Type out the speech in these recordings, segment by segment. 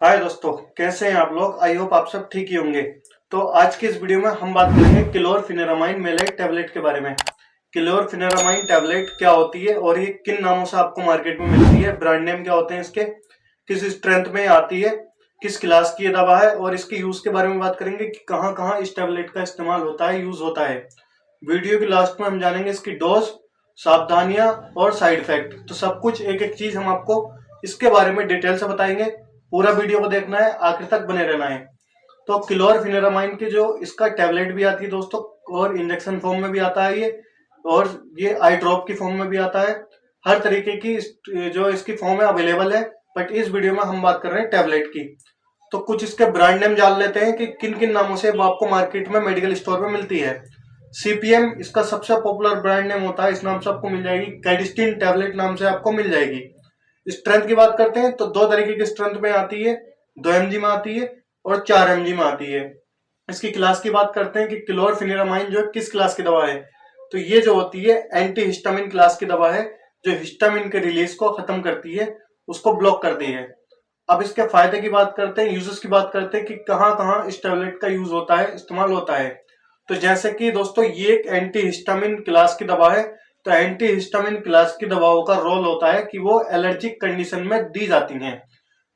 हाय दोस्तों, कैसे हैं आप लोग। आई होप आप सब ठीक ही होंगे। तो आज की इस वीडियो में हम बात करेंगे क्लोरफेनेरामाइन मेलेट टैबलेट के बारे में। क्लोरफेनेरामाइन टैबलेट क्या होती है और ये किन नामों से आपको मार्केट में मिलती है, ब्रांड नेम क्या होते हैं इसके, किस स्ट्रेंथ में आती है, किस क्लास की ये दवा है और इसके यूज के बारे में बात करेंगे कि कहाँ कहाँ इस टैबलेट का इस्तेमाल होता है, यूज होता है। वीडियो के लास्ट में हम जानेंगे इसकी डोज, सावधानियां और साइड इफेक्ट। तो सब कुछ एक एक चीज हम आपको इसके बारे में डिटेल से बताएंगे। पूरा वीडियो को देखना है, आखिर तक बने रहना है। तो क्लोरफेनेरामाइन की जो इसका टैबलेट भी आती है दोस्तों, और इंजेक्शन फॉर्म में भी आता है ये, और ये आई ड्रॉप की फॉर्म में भी आता है। हर तरीके की जो इसकी फॉर्म है अवेलेबल है, बट इस वीडियो में हम बात कर रहे हैं टैबलेट की। तो कुछ इसके ब्रांड नेम जान लेते हैं कि किन किन नामों से वो आपको मार्केट में मेडिकल स्टोर में मिलती है। सीपीएम इसका सबसे पॉपुलर ब्रांड नेम होता है, इस नाम से आपको मिल जाएगी। कैडिस्टीन टैबलेट नाम से आपको मिल जाएगी। स्ट्रेंथ की बात करते हैं तो दो तरीके की स्ट्रेंथ में आती है, 2 mg में आती है और 4 mg में आती है। इसकी क्लास की बात करते हैं कि क्लोरफेनेरामाइन जो किस क्लास की दवा है, तो ये जो होती है एंटी हिस्टामिन क्लास की दवा है, जो हिस्टामिन के रिलीज को खत्म करती है, उसको ब्लॉक करती है। अब इसके फायदे की बात करते हैं, यूजेस की बात करते हैं कि कहाँ कहाँ इस टैबलेट का यूज होता है, इस्तेमाल होता है। तो जैसे कि दोस्तों ये एक एंटी हिस्टामिन क्लास की दवा है, तो एंटी हिस्टामिन क्लास की दवाओं का रोल होता है कि वो एलर्जिक कंडीशन में दी जाती हैं।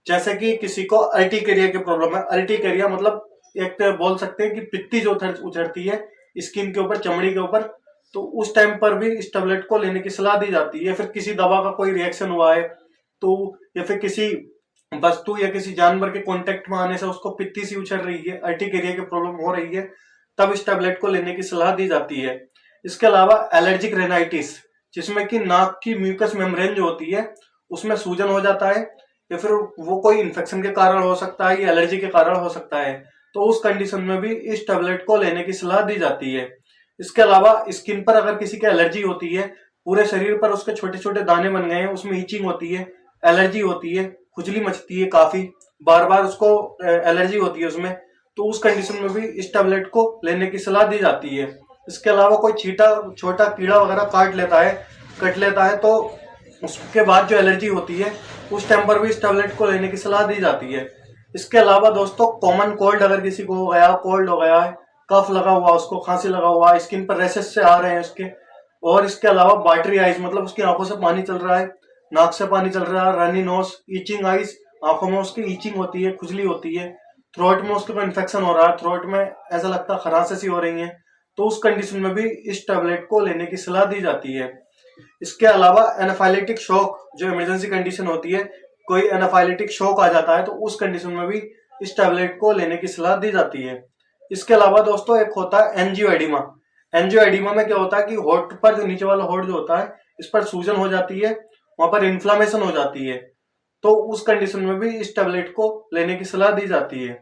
जैसे कि किसी को अर्टिकेरिया की प्रॉब्लम है, अर्टिकेरिया मतलब एक तो बोल सकते हैं कि पित्ती जो उछड़ती है स्किन के ऊपर, चमड़ी के ऊपर, तो उस टाइम पर भी इस टैबलेट को लेने की सलाह दी जाती है। फिर किसी दवा का कोई रिएक्शन हुआ है तो, या फिर किसी वस्तु या किसी जानवर के कांटेक्ट में आने से उसको पित्ती सी उछड़ रही है, अर्टिकेरिया की प्रॉब्लम हो रही है, तब इस टैबलेट को लेने की सलाह दी जाती है। इसके अलावा एलर्जिक रेनाइटिस, जिसमें कि नाक की म्यूकस मेम्ब्रेन जो होती है उसमें सूजन हो जाता है, या फिर वो कोई इन्फेक्शन के कारण हो सकता है या एलर्जी के कारण हो सकता है, तो उस कंडीशन में भी इस टैबलेट को लेने की सलाह दी जाती है। इसके अलावा स्किन पर अगर किसी की एलर्जी होती है, पूरे शरीर पर उसके छोटे छोटे दाने बन गए हैं, उसमें ईचिंग होती है, एलर्जी होती है, खुजली मचती है काफी, बार बार उसको एलर्जी होती है उसमें, तो उस कंडीशन में भी इस टैबलेट को लेने की सलाह दी जाती है। इसके अलावा कोई चीटा छोटा कीड़ा वगैरह कट लेता है, तो उसके बाद जो एलर्जी होती है उस टाइम पर भी इस टैबलेट को लेने की सलाह दी जाती है। इसके अलावा दोस्तों कॉमन कोल्ड अगर किसी को हो गया, कोल्ड हो गया है, कफ लगा हुआ, उसको खांसी लगा हुआ, स्किन पर रैशेस से आ रहे हैं उसके, और इसके अलावा वाटरी आइज मतलब उसकी आंखों से पानी चल रहा है, नाक से पानी चल रहा है, रनी नोज, ईचिंग आइज, आंखों में उसकी ईचिंग होती है, खुजली होती है, थ्रोट में उसके इन्फेक्शन हो रहा है, थ्रोट में ऐसा लगता है खरांसे सी हो रही है, तो उस कंडीशन में भी इस टैबलेट को लेने की सलाह दी जाती है। इसके अलावा एनाफाइलेटिक शॉक जो इमरजेंसी कंडीशन होती है, कोई एनाफाइलेटिक शॉक आ जाता है, तो उस कंडीशन में भी इस टैबलेट को लेने की सलाह दी जाती है। इसके अलावा दोस्तों एक होता है एंजियोएडिमा। एंजियोएडिमा में क्या होता है कि होठ पर जो नीचे वाला होठ जो होता है, इस पर सूजन हो जाती है, वहां पर इन्फ्लामेशन हो जाती है, तो उस कंडीशन में भी इस टैबलेट को लेने की सलाह दी जाती है।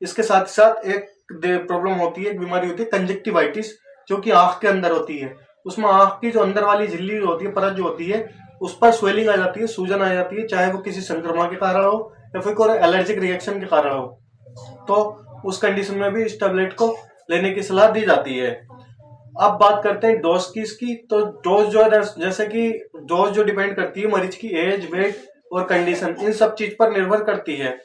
इसके साथ साथ एक प्रॉब्लम होती है, एक बीमारी होती है कंजक्टिवाइटिस, जो कि आंख के अंदर होती है। उसमें आंख की जो अंदर वाली झिल्ली होती है, परत जो होती है, उस पर स्वेलिंग आ जाती है, सूजन आ जाती है, चाहे वो किसी संक्रमण के कारण हो या फिर कोई एलर्जिक रिएक्शन के कारण हो, तो उस कंडीशन में भी इस टैबलेट को लेने की सलाह दी जाती है। अब बात करते हैं डोज की इसकी। तो डोज जो है, जैसे कि डोज जो डिपेंड करती है मरीज की एज, वेट और कंडीशन, इन सब चीज पर निर्भर करती है।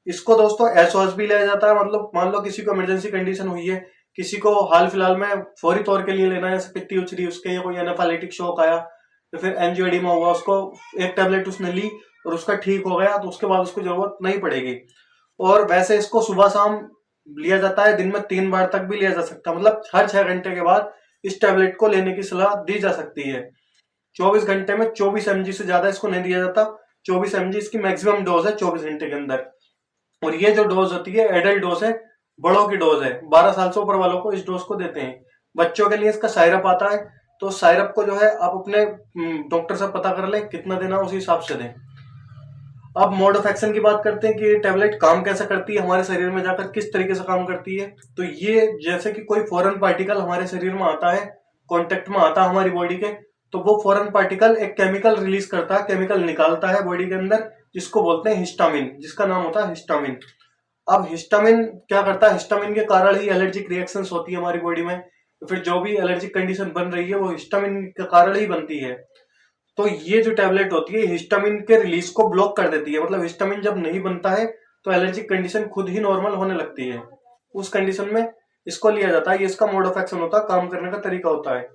इसको दोस्तों एसओएस भी लिया जाता है, मतलब मान लो किसी को इमरजेंसी कंडीशन हुई है, किसी को हाल फिलहाल में फौरी तौर के लिए लेना है, जैसे पित्ती उछरी उसके, या कोई एनाफाइलेटिक शॉक आया, या फिर एंजियोएडिमा हुआ, उसको एक टेबलेट उसने ली और उसका ठीक हो गया, तो उसके बाद उसको जरूरत नहीं पड़ेगी। और वैसे इसको सुबह शाम लिया जाता है, दिन में 3 बार तक भी लिया जा सकता है, मतलब हर 6 घंटे के बाद इस टैबलेट को लेने की सलाह दी जा सकती है। 24 घंटे में 24 mg से ज्यादा इसको नहीं दिया जाता। 24 mg इसकी मैक्सिमम डोज है 24 घंटे के अंदर। और ये जो डोज होती है एडल्ट डोज है, बड़ों की डोज है, 12 साल से ऊपर वालों को इस डोज को देते हैं। बच्चों के लिए इसका साइरप आता है, तो साइरप को जो है आप अपने डॉक्टर से पता कर लें कितना देना, उसी हिसाब से दें। अब मोड ऑफ एक्शन की बात करते हैं कि ये टैबलेट काम कैसे करती है, हमारे शरीर में जाकर किस तरीके से काम करती है। तो ये जैसे कि कोई फॉरेन पार्टिकल हमारे शरीर में आता है, कांटेक्ट में आता है हमारी बॉडी के, तो वो फॉरेन पार्टिकल एक केमिकल रिलीज करता है, केमिकल निकालता है बॉडी के अंदर, जिसको बोलते हैं हिस्टामिन, जिसका नाम होता है हिस्टामिन। अब हिस्टामिन क्या करता है, हिस्टामिन के कारण ही एलर्जिक रिएक्शंस होती है हमारी बॉडी में, तो फिर जो भी एलर्जिक कंडीशन बन रही है वो हिस्टामिन के कारण ही बनती है। तो ये जो टैबलेट होती है हिस्टामिन के रिलीज को ब्लॉक कर देती है, मतलब हिस्टामिन जब नहीं बनता है तो एलर्जिक कंडीशन खुद ही नॉर्मल होने लगती है। उस कंडीशन में इसको लिया जाता है। ये इसका मोड ऑफ एक्शन होता है, काम करने का तरीका होता है।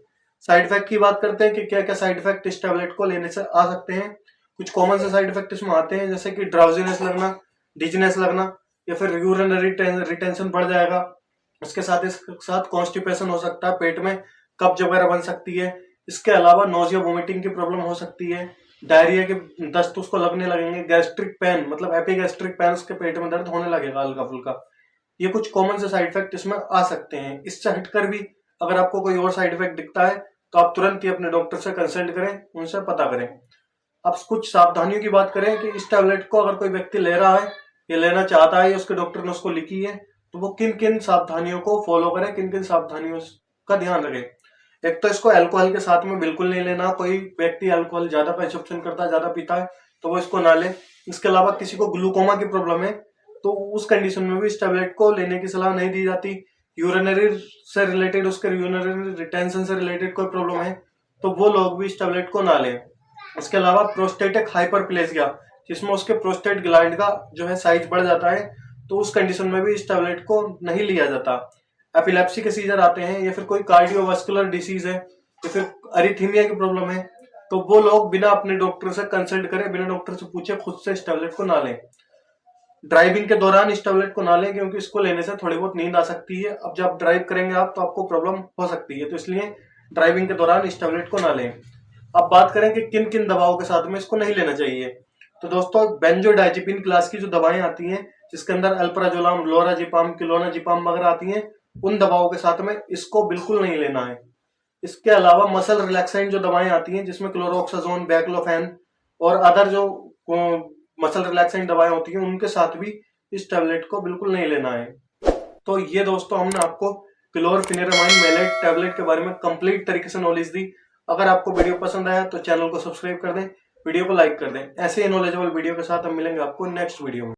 साइड इफेक्ट की बात करते हैं कि क्या क्या साइड इफेक्ट इस टैबलेट को लेने से आ सकते हैं। कुछ कॉमन से साइड इफेक्ट इसमें आते हैं, जैसे कि ड्राउजीनेस लगना, डिजीनेस लगना, या फिर यूरिनरी रिटेंशन बढ़ जाएगा। इसके साथ कॉन्स्टिपेशन हो सकता है, पेट में कब्ज वगैरह बन सकती है। इसके अलावा नोजिया वोमिटिंग की प्रॉब्लम हो सकती है, डायरिया के दस्त उसको लगने लगेंगे, गैस्ट्रिक पेन मतलब एपिगैस्ट्रिक पेन, उसके पेट में दर्द होने लगेगा हल्का फुल्का। ये कुछ कॉमन से साइड इफेक्ट इसमें आ सकते हैं। इससे हटकर भी अगर आपको कोई और साइड इफेक्ट दिखता है तो आप तुरंत ही अपने डॉक्टर से कंसल्ट करें, उनसे पता करें। अब कुछ सावधानियों की बात करें कि इस टैबलेट को अगर कोई व्यक्ति ले रहा है या लेना चाहता है या उसके डॉक्टर ने उसको लिखी है, तो वो किन किन सावधानियों को फॉलो करें, किन किन सावधानियों का ध्यान रखें। एक तो इसको अल्कोहल के साथ में बिल्कुल नहीं लेना। कोई व्यक्ति अल्कोहल ज्यादा कंजप्शन करता है, ज्यादा पीता है, तो वो इसको ना ले। इसके अलावा किसी को ग्लूकोमा की प्रॉब्लम है तो उस कंडीशन में भी इस टैबलेट को लेने की सलाह नहीं दी जाती। यूरिनरी से रिलेटेड, उसके यूरिनरी रिटेंशन से रिलेटेड कोई प्रॉब्लम है तो वो लोग भी इस टैबलेट को ना लें। इसके अलावा प्रोस्टेटिक हाइपरप्लेजिया, जिसमें उसके प्रोस्टेट ग्लैंड का जो है साइज बढ़ जाता है, तो उस कंडीशन में भी इस टैबलेट को नहीं लिया जाता। एपिलेप्सी के सीजर आते हैं या फिर कोई कार्डियोवास्कुलर डिसीज है या फिर अरिथीमिया की प्रॉब्लम है, तो वो लोग बिना अपने डॉक्टर से कंसल्ट करें, बिना डॉक्टर से पूछे खुद से इस टैबलेट को ना लें। ड्राइविंग के दौरान इस टैबलेट को ना लें, क्योंकि इसको लेने से थोड़ी बहुत नींद आ सकती है। अब जब ड्राइव करेंगे आप तो आपको प्रॉब्लम हो सकती है, तो इसलिए ड्राइविंग के दौरान इस टैबलेट को ना लें। अब बात करें कि किन किन दवाओं के साथ में इसको नहीं लेना चाहिए, तो दोस्तों बेंजोडाइजेपिन क्लास की जो दवाएं आती हैं, जिसके अंदर अल्प्राजोलाम, लोराजिपाम, क्लोनाजिपाम वगैरह आती हैं, उन दवाओं के साथ में इसको बिल्कुल नहीं लेना है। इसके अलावा मसल रिलैक्सेंट जो दवाएं आती हैं, जिसमें क्लोरोक्साजोन, बैक्लोफेन और अदर जो मसल रिलैक्सेंट दवाएं होती हैं, उनके साथ भी इस टैबलेट को बिल्कुल नहीं लेना है। तो ये दोस्तों हमने आपको क्लोरफेनेरामाइन मेलेट टैबलेट के बारे में कंप्लीट तरीके से नॉलेज दी। अगर आपको वीडियो पसंद आया तो चैनल को सब्सक्राइब कर दें, वीडियो को लाइक कर दें। ऐसे ही नॉलेजेबल वीडियो के साथ हम मिलेंगे आपको नेक्स्ट वीडियो में।